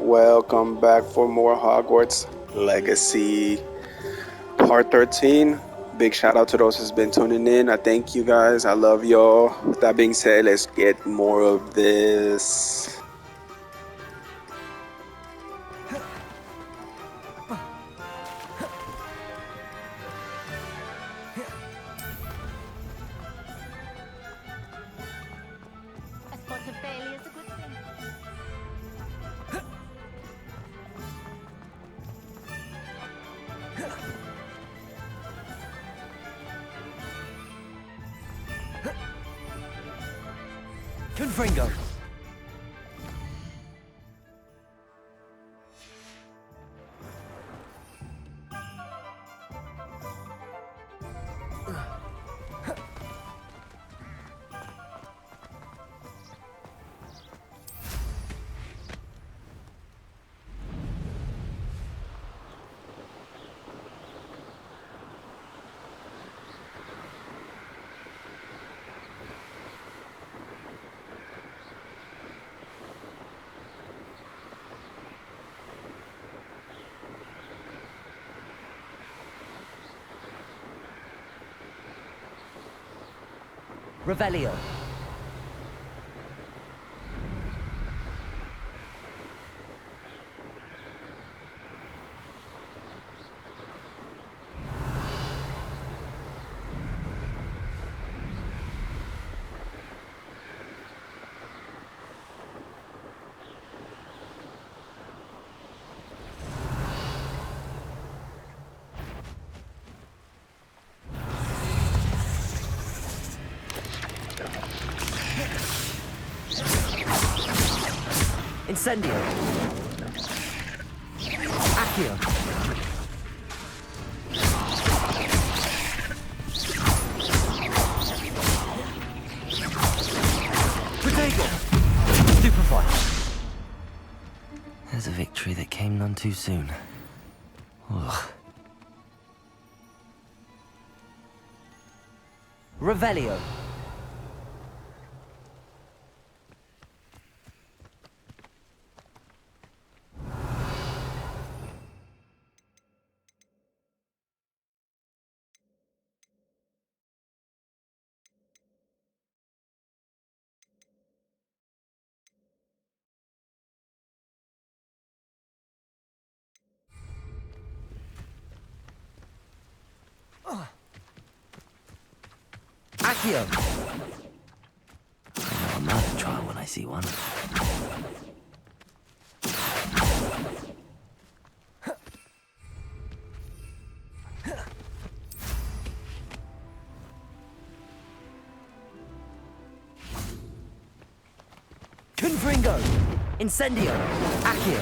Welcome back for more Hogwarts Legacy Part 13. Big shout out to those who's been tuning in. I thank you guys. I love y'all. With that being said, let's get more of this. A spot of failure is a good thing. Confringo. Revelio. Incendio. Accio. Protego. Stupefy. There's a victory that came none too soon. Ugh. Revelio. Accio. I know a murder trial when I see one. Confringo. Incendio. Accio.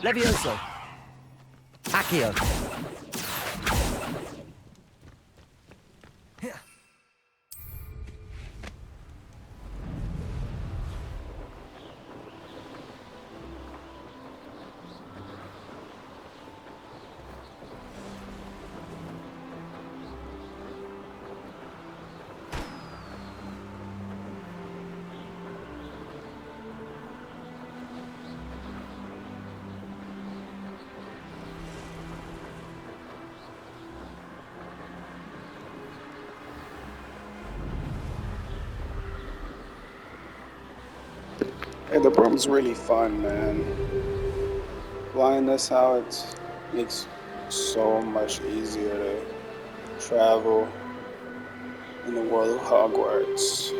Levioso. Accio. Hey, the broom's really fun, man. Flying this out makes so much easier to travel in the world of Hogwarts.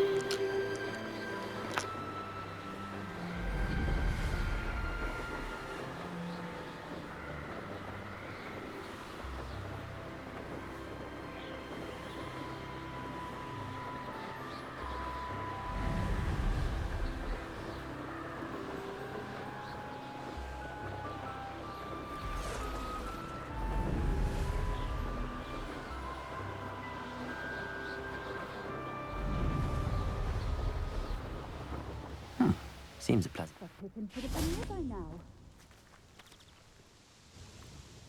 Seems a pleasant. Pippin should have been here by now.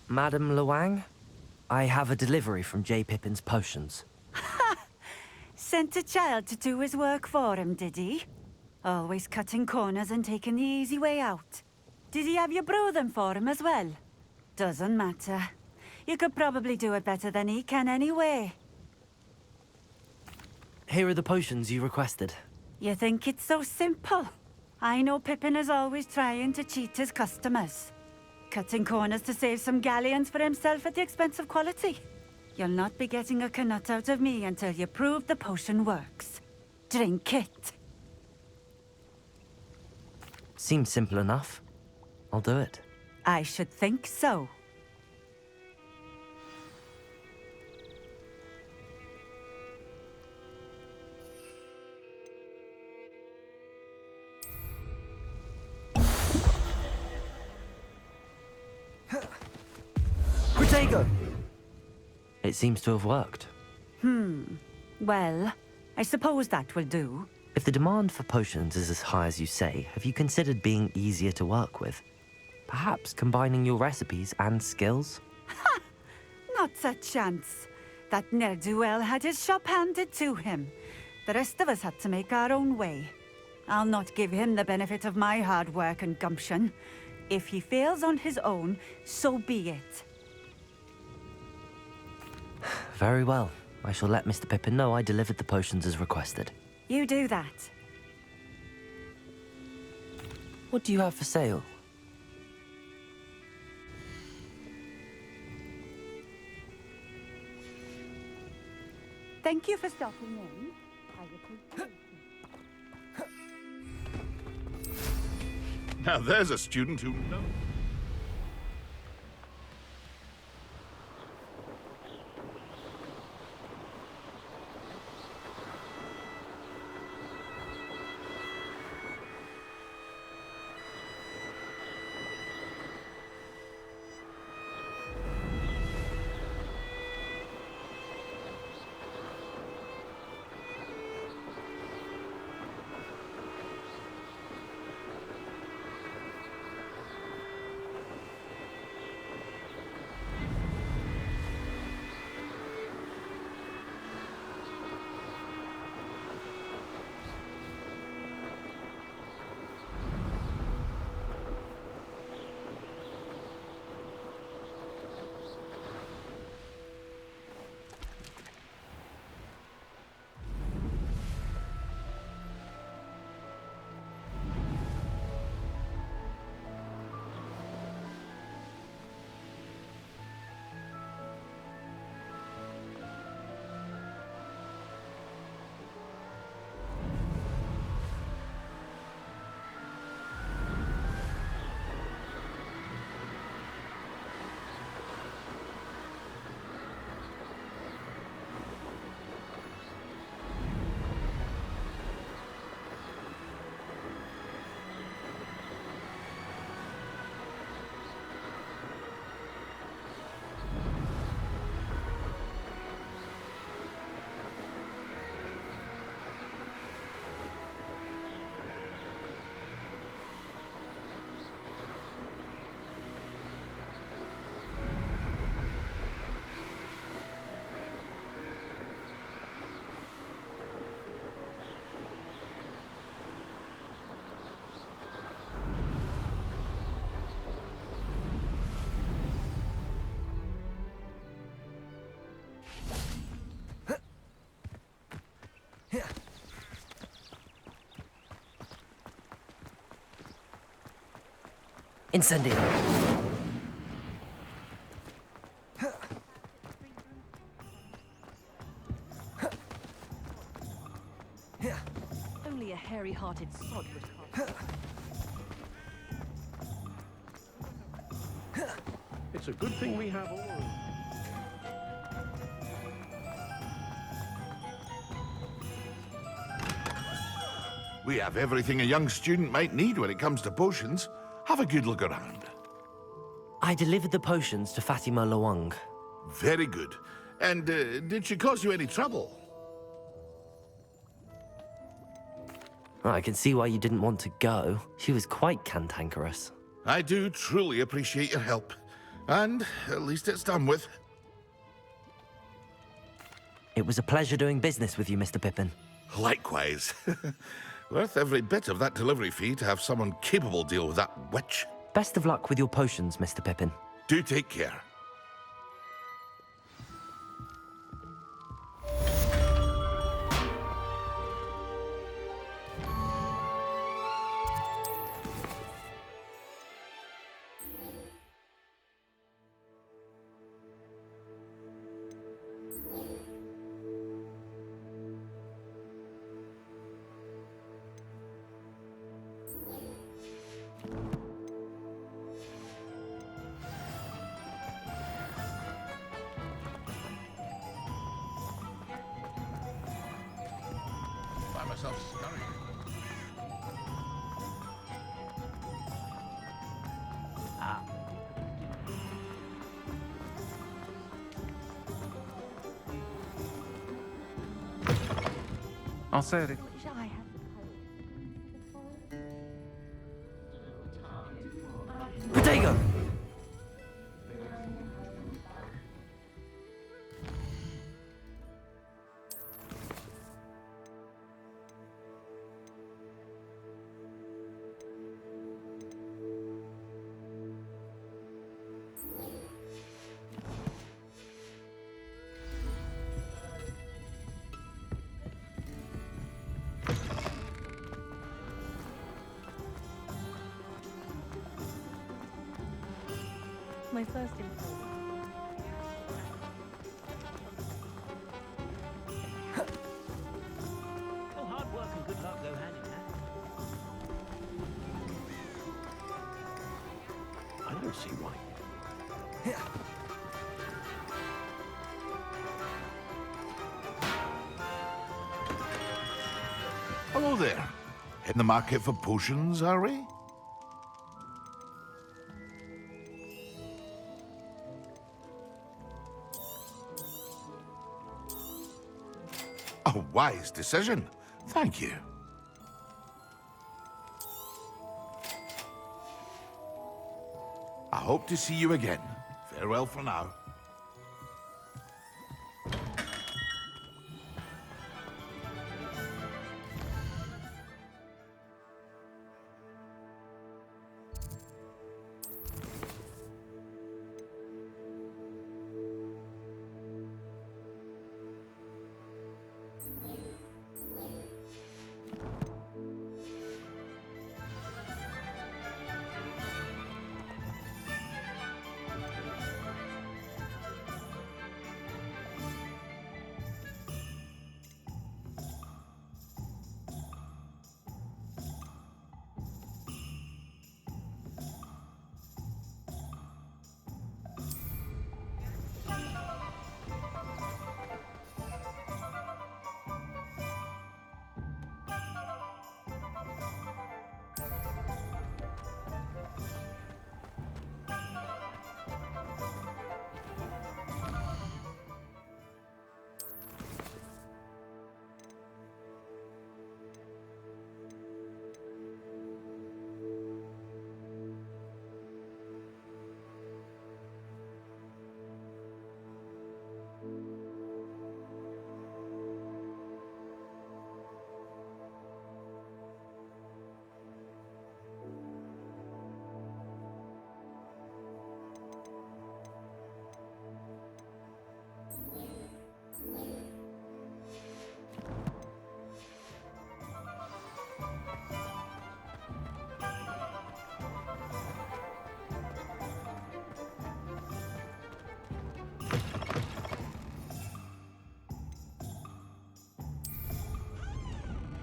Madam Luang, I have a delivery from J. Pippin's Potions. Sent a child to do his work for him, did he? Always cutting corners and taking the easy way out. Did he have you brew them for him as well? Doesn't matter. You could probably do it better than he can anyway. Here are the potions you requested. You think it's so simple? I know Pippin is always trying to cheat his customers. Cutting corners to save some galleons for himself at the expense of quality. You'll not be getting a canut out of me until you prove the potion works. Drink it. Seems simple enough. I'll do it. I should think so. Protego! It seems to have worked. Well, I suppose that will do. If the demand for potions is as high as you say, have you considered being easier to work with? Perhaps combining your recipes and skills? Not a chance. That ne'er-do-well had his shop handed to him. The rest of us had to make our own way. I'll not give him the benefit of my hard work and gumption. If he fails on his own, so be it. Very well. I shall let Mr. Pippin know I delivered the potions as requested. You do that. What do you have for sale? Thank you for stopping in. I appreciate it. Now there's a student who knows. Incendio! Only a hairy-hearted sod would harm. It's a good thing we have all. We have everything a young student might need when it comes to potions. Have a good look around. I delivered the potions to Fatima Lawang. Very good. And did she cause you any trouble? I can see why you didn't want to go. She was quite cantankerous. I do truly appreciate your help. And at least it's done with. It was a pleasure doing business with you, Mr. Pippin. Likewise. Worth every bit of that delivery fee to have someone capable deal with that witch. Best of luck with your potions, Mr. Pippin. Do take care. Find myself scurrying. I'll say it. Wish I had Protego! my first impulse. Well, hard work and good luck go hand in hand. I don't see why. Hello there. In the market for potions, are we? A wise decision. Thank you. I hope to see you again. Farewell for now.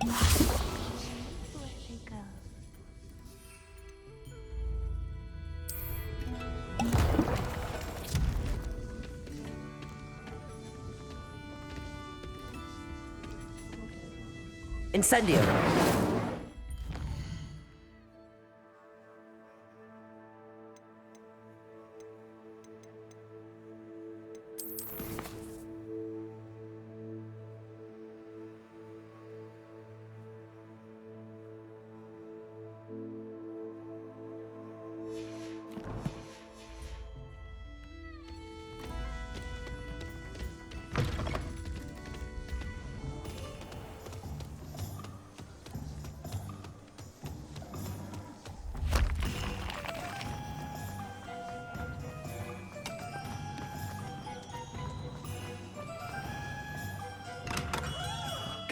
Where they go? Incendio!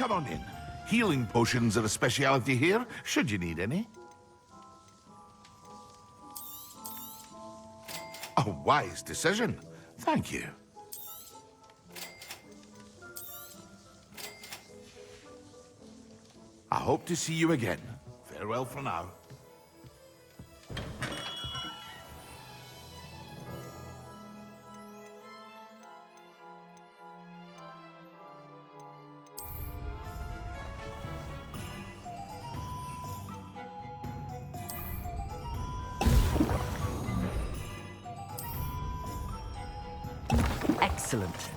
Come on in. Healing potions are a speciality here, should you need any. A wise decision. Thank you. I hope to see you again. Farewell for now. Excellent.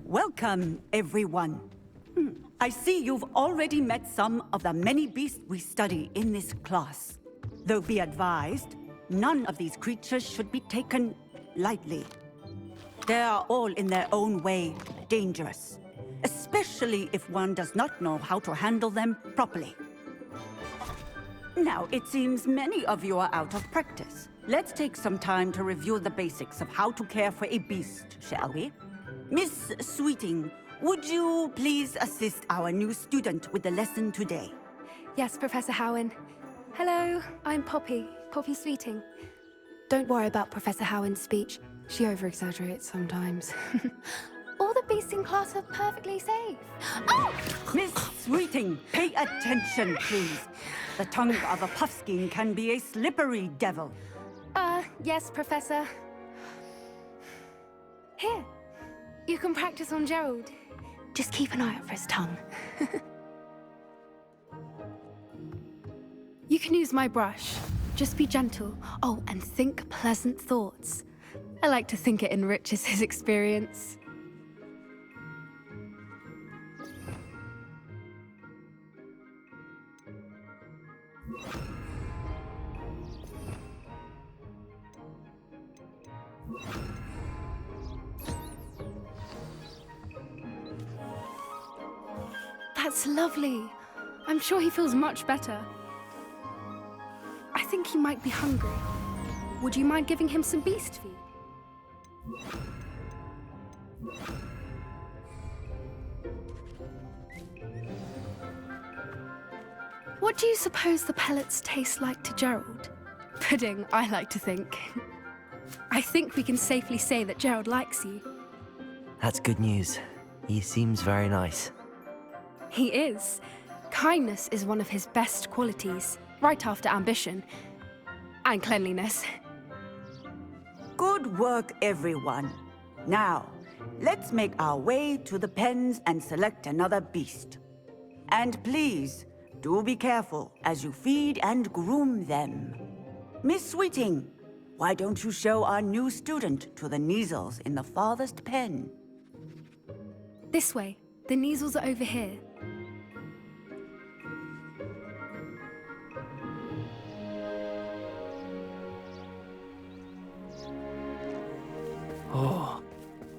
Welcome, everyone. I see you've already met some of the many beasts we study in this class. Though be advised, none of these creatures should be taken lightly. They are all in their own way dangerous, especially if one does not know how to handle them properly. Now, it seems many of you are out of practice. Let's take some time to review the basics of how to care for a beast, shall we? Miss Sweeting, would you please assist our new student with the lesson today? Yes, Professor Howen. Hello, I'm Poppy Sweeting. Don't worry about Professor Howen's speech. She over-exaggerates sometimes. All the beasts in class are perfectly safe. Oh! Miss Sweeting, pay attention, please. The tongue of a puffskein can be a slippery devil. Yes, Professor. Here, you can practice on Gerald. Just keep an eye out for his tongue. You can use my brush. Just be gentle. Oh, and think pleasant thoughts. I like to think it enriches his experience. That's lovely. I'm sure he feels much better. I think he might be hungry. Would you mind giving him some beast feed? What do you suppose the pellets taste like to Gerald? Pudding, I like to think. I think we can safely say that Gerald likes you. That's good news. He seems very nice. He is. Kindness is one of his best qualities, right after ambition. And cleanliness. Good work, everyone. Now, let's make our way to the pens and select another beast. And please, do be careful as you feed and groom them. Miss Sweeting, why don't you show our new student to the Neasels in the farthest pen? This way. The Neasels are over here. Oh,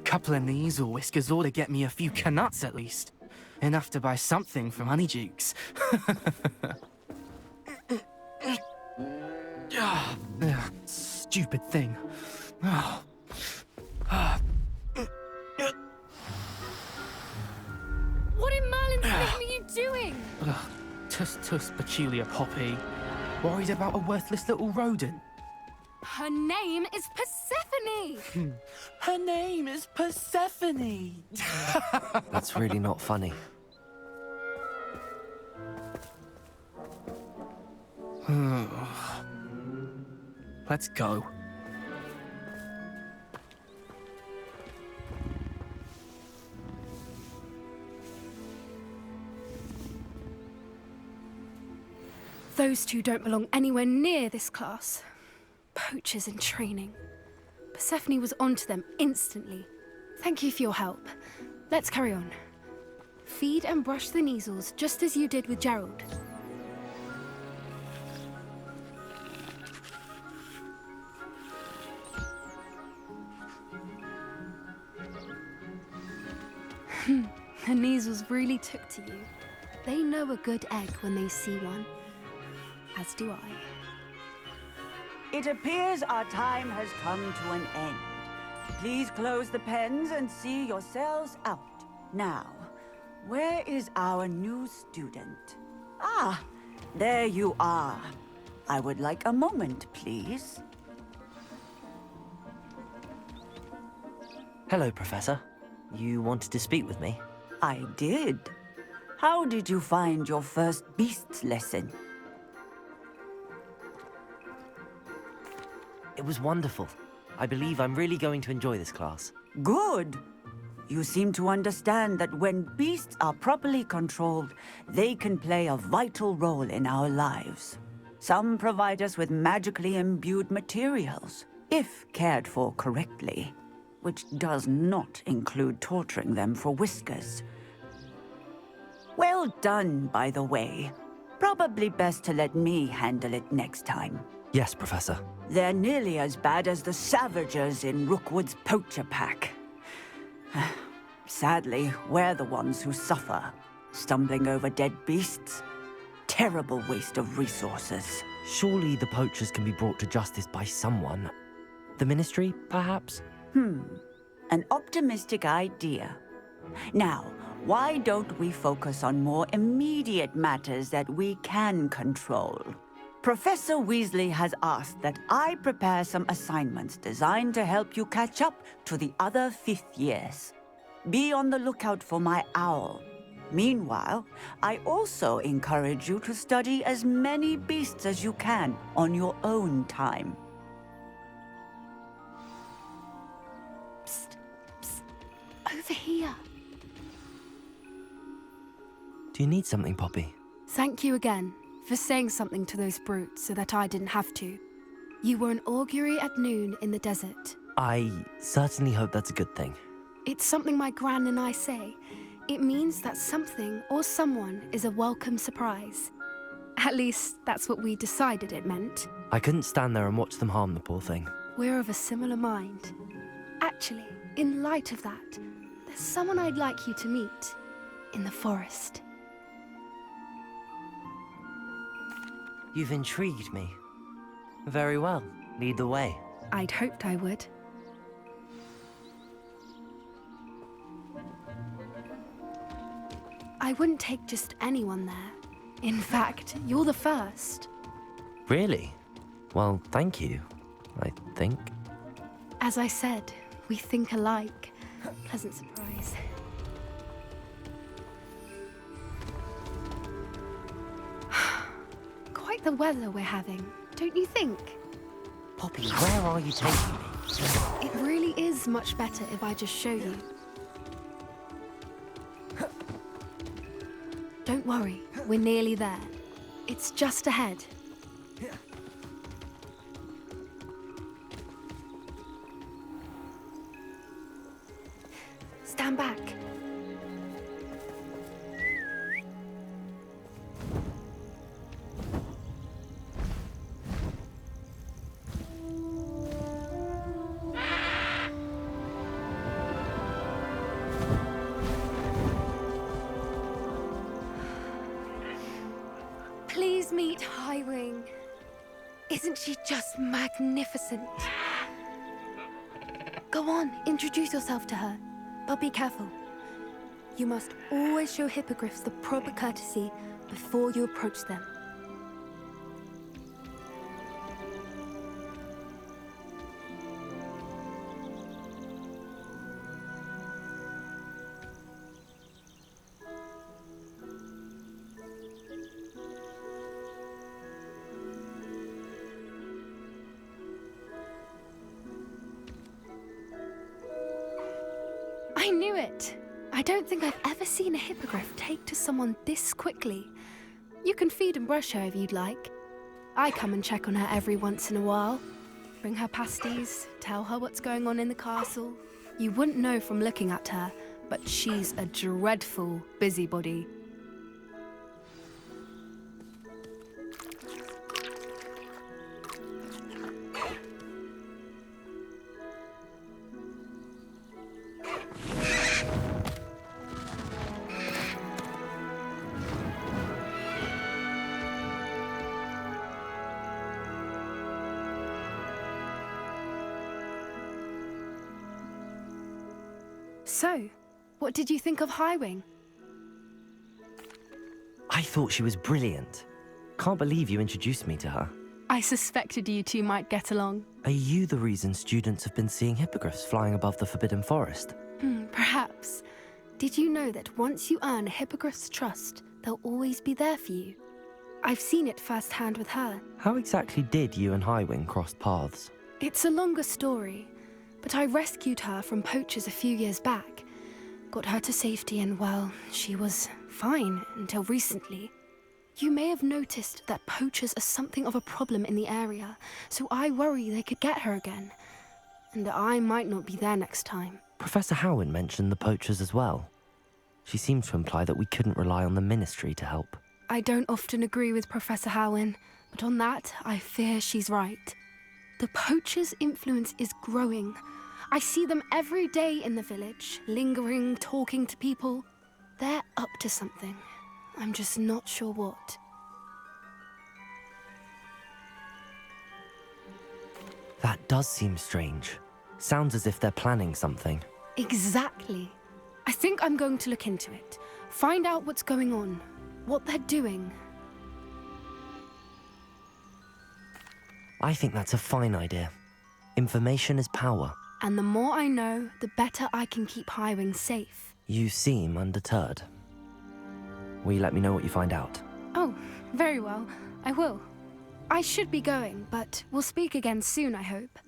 couple of Neasel whiskers ought to get me a few canuts at least. Enough to buy something from Honeydukes. Stupid thing. What in Merlin's name are you doing? Tuss, peculiar Poppy. Worried about a worthless little rodent. Her name is Persephone! Her name is Persephone! That's really not funny. Let's go. Those two don't belong anywhere near this class. Poachers in training. Persephone was onto them instantly. Thank you for your help. Let's carry on. Feed and brush the Neasels just as you did with Gerald. The Neasels really took to you. They know a good egg when they see one. As do I. It appears our time has come to an end. Please close the pens and see yourselves out. Now, where is our new student? Ah, there you are. I would like a moment, please. Hello, Professor. You wanted to speak with me? I did. How did you find your first beasts lesson? It was wonderful. I believe I'm really going to enjoy this class. Good. You seem to understand that when beasts are properly controlled, they can play a vital role in our lives. Some provide us with magically imbued materials, if cared for correctly, which does not include torturing them for whiskers. Well done, by the way. Probably best to let me handle it next time. Yes, Professor. They're nearly as bad as the Savagers in Rookwood's poacher pack. Sadly, we're the ones who suffer, stumbling over dead beasts. Terrible waste of resources. Surely the poachers can be brought to justice by someone. The Ministry, perhaps? An optimistic idea. Now, why don't we focus on more immediate matters that we can control? Professor Weasley has asked that I prepare some assignments designed to help you catch up to the other fifth years. Be on the lookout for my owl. Meanwhile, I also encourage you to study as many beasts as you can on your own time. Psst, psst. Over here. Do you need something, Poppy? Thank you again for saying something to those brutes so that I didn't have to. You were an augury at noon in the desert. I certainly hope that's a good thing. It's something my gran and I say. It means that something or someone is a welcome surprise. At least, that's what we decided it meant. I couldn't stand there and watch them harm the poor thing. We're of a similar mind. Actually, in light of that, there's someone I'd like you to meet. In the forest. You've intrigued me. Very well. Lead the way. I'd hoped I would. I wouldn't take just anyone there. In fact, you're the first. Really? Well, thank you, I think. As I said, we think alike. Pleasant surprise. Quite the weather we're having, don't you think? Poppy, where are you taking me? It really is much better if I just show you. Don't worry, we're nearly there. It's just ahead. Stand back. Please meet Highwing. Isn't she just magnificent? Go on, introduce yourself to her. But be careful. You must always show hippogriffs the proper courtesy before you approach them. I knew it! I don't think I've ever seen a hippogriff take to someone this quickly. You can feed and brush her if you'd like. I come and check on her every once in a while. Bring her pasties, tell her what's going on in the castle. You wouldn't know from looking at her, but she's a dreadful busybody. So, what did you think of Highwing? I thought she was brilliant. Can't believe you introduced me to her. I suspected you two might get along. Are you the reason students have been seeing hippogriffs flying above the Forbidden Forest? Perhaps. Did you know that once you earn a hippogriff's trust, they'll always be there for you? I've seen it firsthand with her. How exactly did you and Highwing cross paths? It's a longer story, but I rescued her from poachers a few years back. Got her to safety and, well, she was fine until recently. You may have noticed that poachers are something of a problem in the area, so I worry they could get her again. And I might not be there next time. Professor Howin mentioned the poachers as well. She seemed to imply that we couldn't rely on the Ministry to help. I don't often agree with Professor Howin, but on that, I fear she's right. The poachers' influence is growing. I see them every day in the village, lingering, talking to people. They're up to something. I'm just not sure what. That does seem strange. Sounds as if they're planning something. Exactly. I think I'm going to look into it. Find out what's going on, what they're doing. I think that's a fine idea. Information is power. And the more I know, the better I can keep Highwing safe. You seem undeterred. Will you let me know what you find out? Oh, very well. I will. I should be going, but we'll speak again soon, I hope.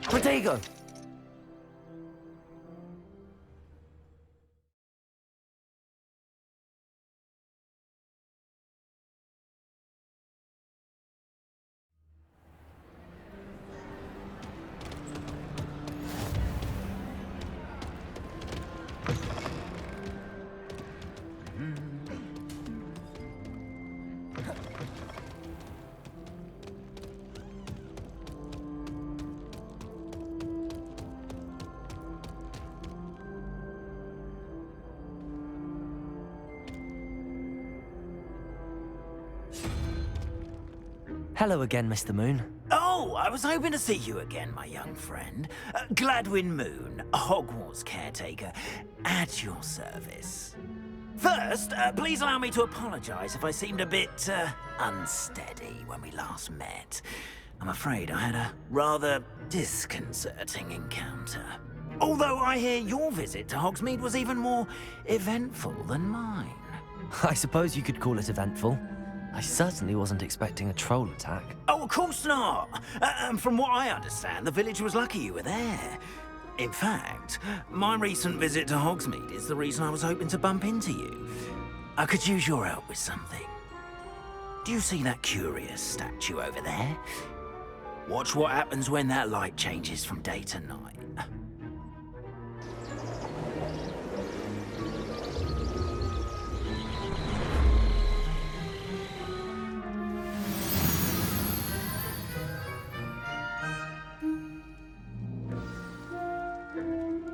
Protego! Hello again, Mr. Moon. Oh, I was hoping to see you again, my young friend. Gladwin Moon, Hogwarts caretaker, at your service. First, please allow me to apologize if I seemed a bit unsteady when we last met. I'm afraid I had a rather disconcerting encounter. Although I hear your visit to Hogsmeade was even more eventful than mine. I suppose you could call it eventful. I certainly wasn't expecting a troll attack. Oh, of course not. From what I understand, the village was lucky you were there. In fact, my recent visit to Hogsmeade is the reason I was hoping to bump into you. I could use your help with something. Do you see that curious statue over there? Watch what happens when that light changes from day to night.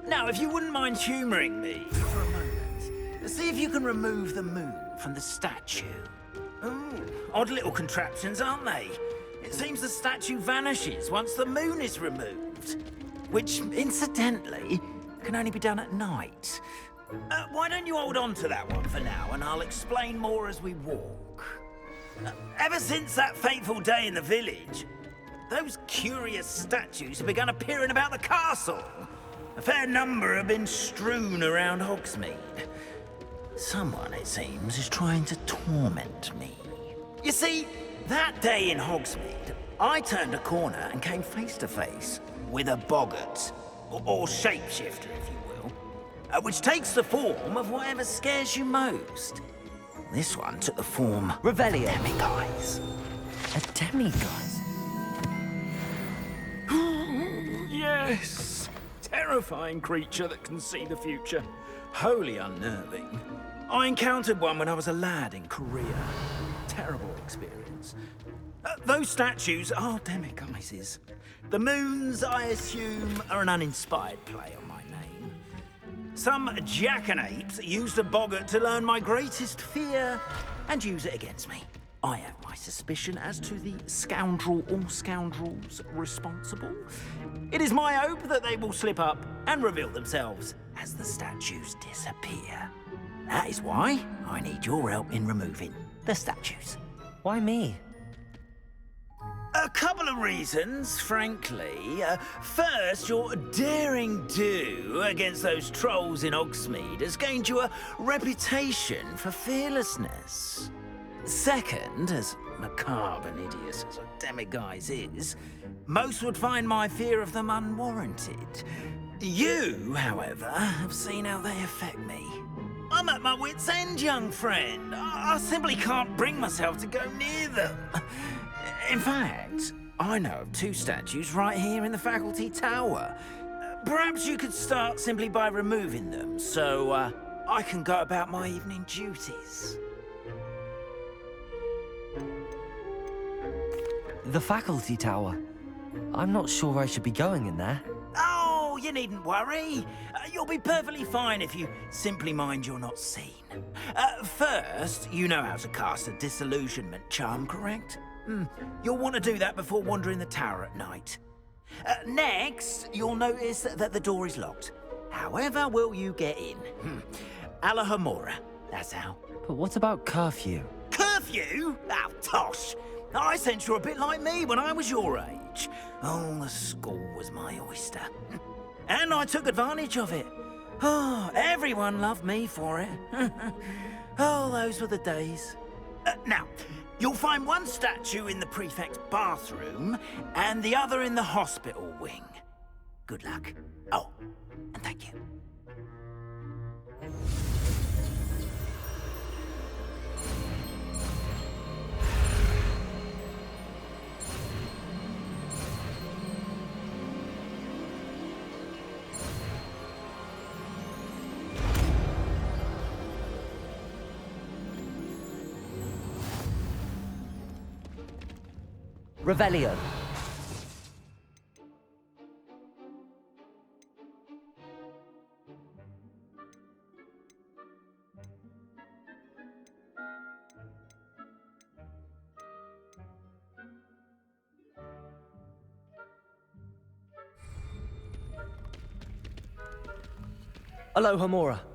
Now, if you wouldn't mind humouring me for a moment, see if you can remove the moon from the statue. Ooh, odd little contraptions, aren't they? It seems the statue vanishes once the moon is removed. Which, incidentally, can only be done at night. Why don't you hold on to that one for now, and I'll explain more as we walk. Ever since that fateful day in the village, those curious statues have begun appearing about the castle. A fair number have been strewn around Hogsmeade. Someone, it seems, is trying to torment me. You see, that day in Hogsmeade, I turned a corner and came face to face with a boggart, or shapeshifter, if you will, which takes the form of whatever scares you most. This one took the form Revelio. of demiguise. A demiguise? Yes! Terrifying creature that can see the future. Wholly unnerving. I encountered one when I was a lad in Korea. Terrible experience. Those statues are demiguises. The moons, I assume, are an uninspired play on my name. Some jackanapes used a boggart to learn my greatest fear and use it against me. I have my suspicion as to the scoundrel or scoundrels responsible. It is my hope that they will slip up and reveal themselves as the statues disappear. That is why I need your help in removing the statues. Why me? A couple of reasons, frankly. First, your daring do against those trolls in Hogsmeade has gained you a reputation for fearlessness. Second, as macabre and hideous as a demiguise is, most would find my fear of them unwarranted. You, however, have seen how they affect me. I'm at my wit's end, young friend. I simply can't bring myself to go near them. In fact, I know of two statues right here in the faculty tower. Perhaps you could start simply by removing them, so I can go about my evening duties. The faculty tower. I'm not sure I should be going in there. Oh, you needn't worry. You'll be perfectly fine if you simply mind you're not seen. First, you know how to cast a disillusionment charm, correct? You'll want to do that before wandering the tower at night. Next, you'll notice that the door is locked. However will you get in? Alahomora, that's how. But what about curfew? Curfew? Oh, tosh. I sense you're a bit like me when I was your age. Oh, the school was my oyster. And I took advantage of it. Oh, everyone loved me for it. Oh, those were the days. Now, you'll find one statue in the prefect's bathroom and the other in the hospital wing. Good luck. Oh, and thank you. Revelio. Aloha Mora.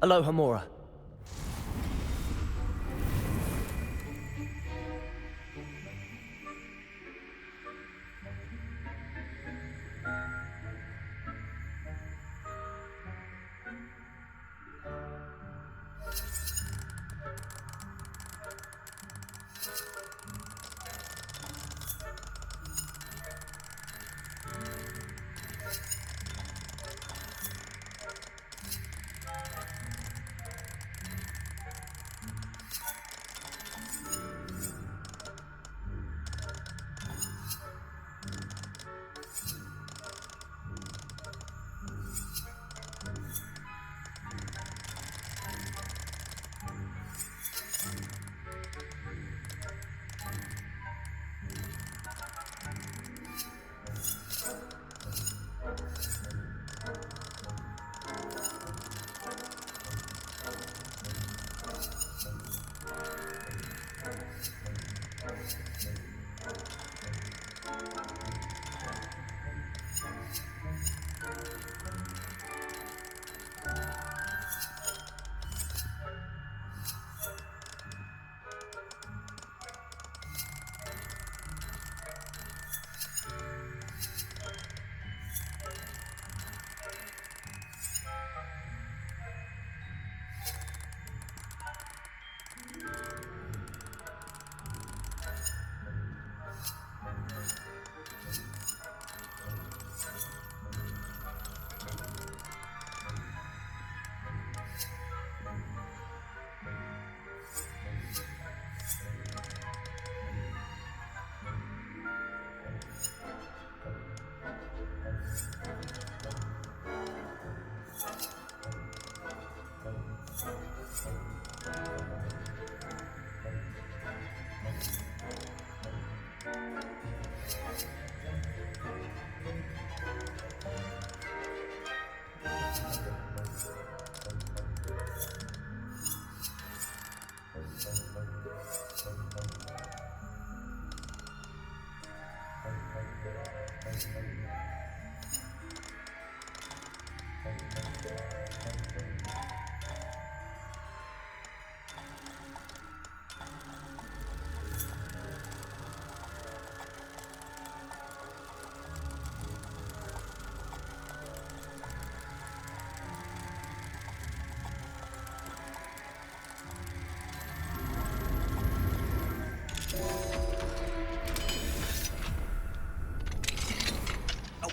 Aloha Mora.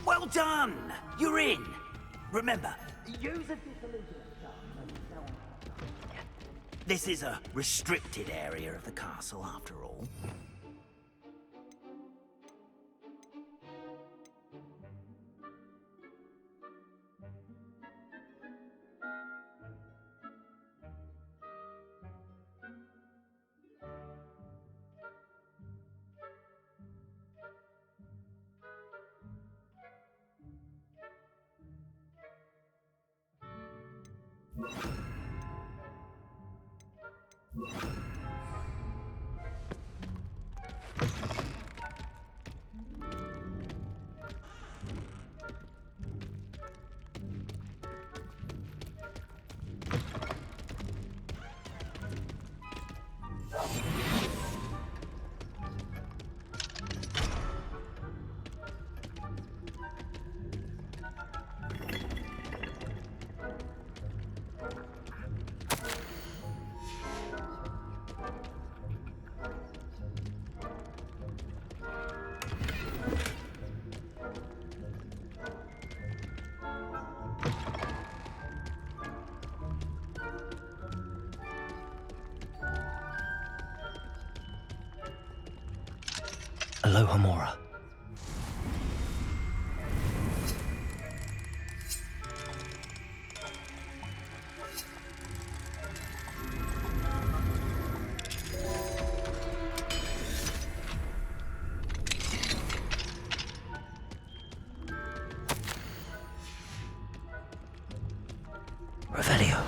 Well done! You're in! Remember, use a disillusionment charm. This is a restricted area of the castle, after all. Aloha Mora. Revelio.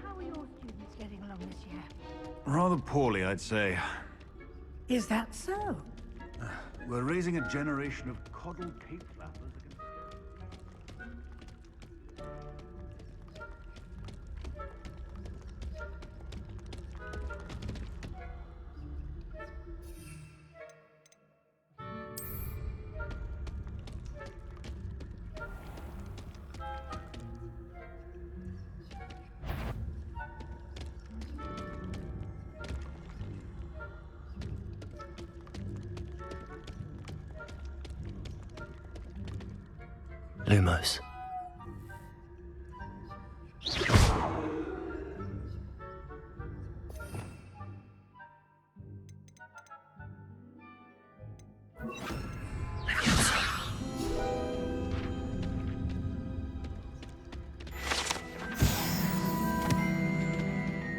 How are your students getting along this year? Rather poorly, I'd say. Is that so? We're raising a generation of coddled cape flappers against... Lumos.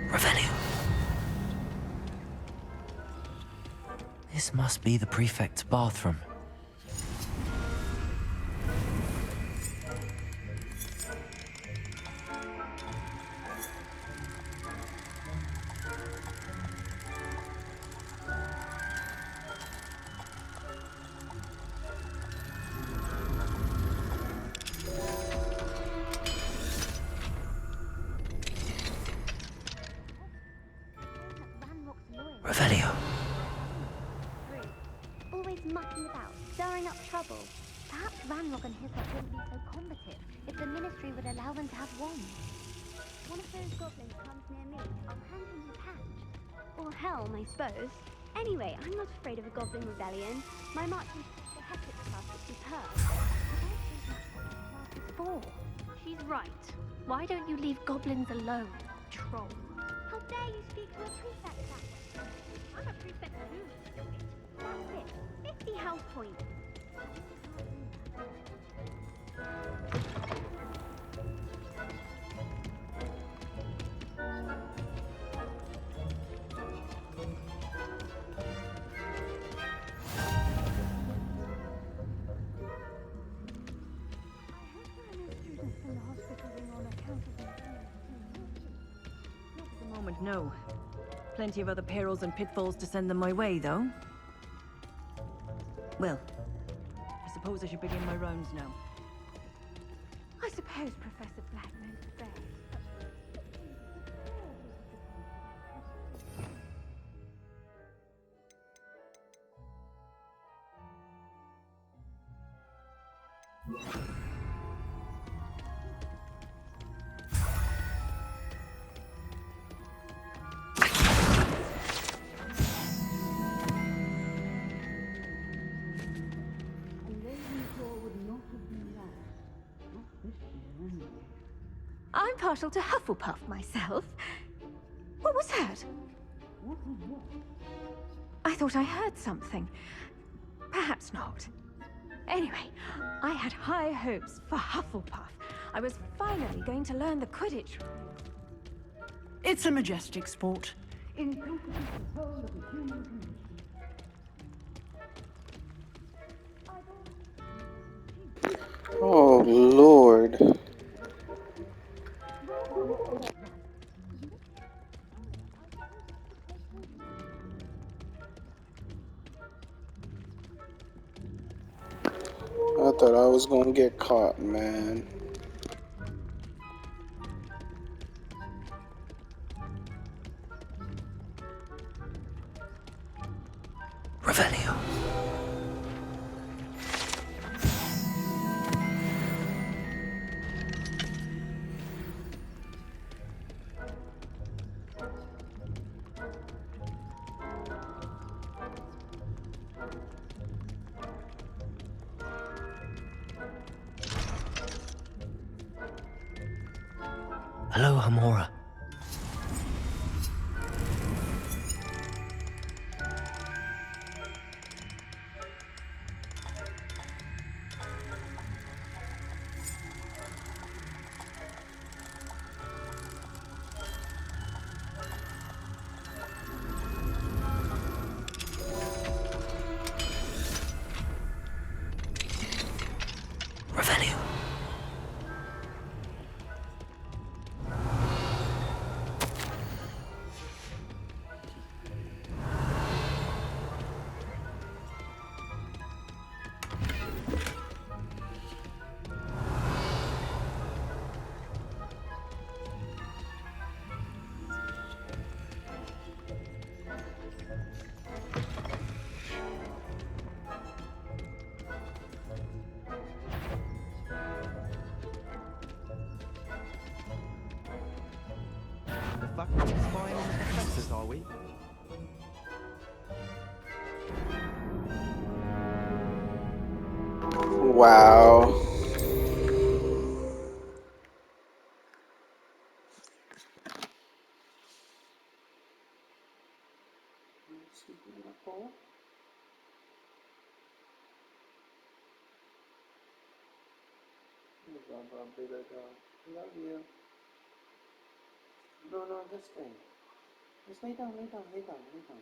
Revelio. This must be the prefect's bathroom. Revelio. Always mucking about, stirring up trouble. Perhaps Ranrock and his lot wouldn't be so combative if the Ministry would allow them to have wands. One of those goblins comes near me, I'll hand him his hatch. Or helm, I suppose. Anyway, I'm not afraid of a goblin rebellion. My march in the Hectic class is superb. I don't think that's what the class is for. She's right. Why don't you leave goblins alone, troll? How dare you speak to a prefect that way? I'm a prefect too, stupid. That's it. 50 house points. Not at the moment, no. Plenty of other perils and pitfalls to send them my way, though. Well, I suppose I should begin my rounds now. I suppose Professor Blackman's fair. I'm partial to Hufflepuff myself. What was that? I thought I heard something. Perhaps not. Anyway, I had high hopes for Hufflepuff. I was finally going to learn the Quidditch. It's a majestic sport. Oh, Lord. I thought I was gonna get caught, man. Revelio. Hello, Hamora. Revelio. The fucking spying on the professors, are we? Wow. Love you. No, just stay. Just lay down, lay down, lay down, lay down.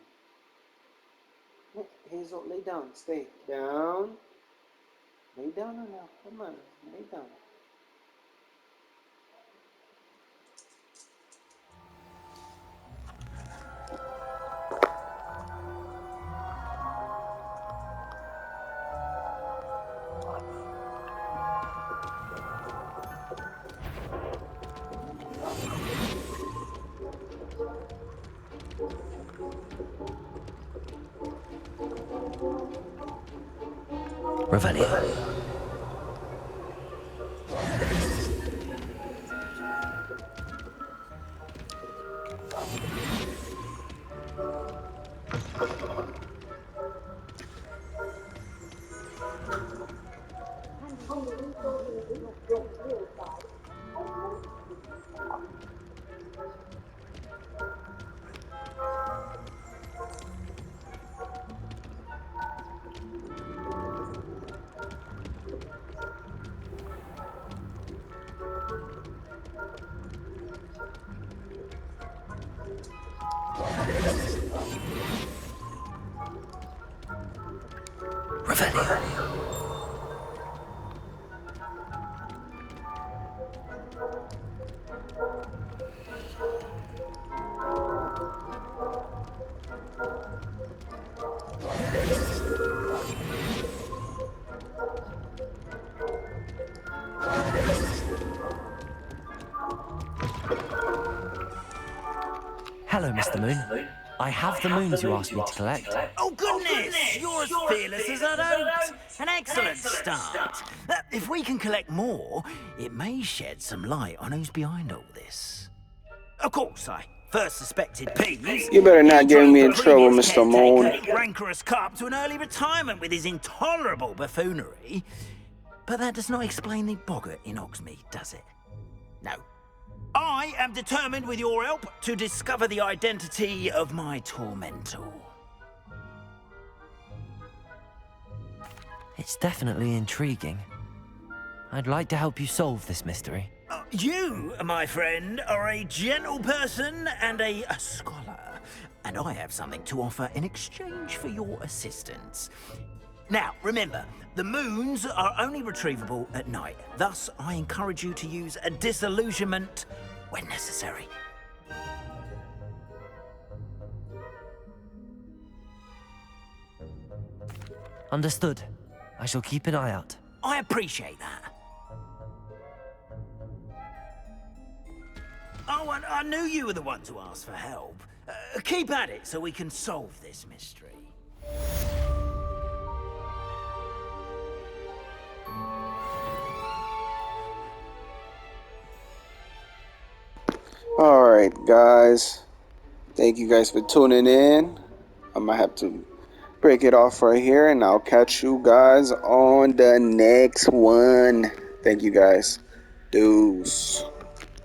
Look, Hazel, lay down, stay. Down. Lay down now, come on, lay down. Revelio. Revelio. Hello, Mr. Moon. I have the moons you asked me to collect. Oh, goodness! You're as fearless as I'd hoped. An excellent start. If we can collect more, it may shed some light on who's behind all this. Of course, I first suspected Peeves. You better not He get drove me the in trouble, previous Mr. Moon. caretaker, rancorous cop, to an early retirement with his intolerable buffoonery. But that does not explain the boggart in Hogsmeade, does it? No. I am determined, with your help, to discover the identity of my tormentor. It's definitely intriguing. I'd like to help you solve this mystery. You, my friend, are a gentle person and a scholar, and I have something to offer in exchange for your assistance. Now, remember, the moons are only retrievable at night. Thus, I encourage you to use a disillusionment when necessary. Understood. I shall keep an eye out. I appreciate that. Oh, and I knew you were the one to ask for help. Keep at it so we can solve this mystery. Alright, guys. Thank you guys for tuning in. I might have to break it off right here, and I'll catch you guys on the next one. Thank you guys. Deuce.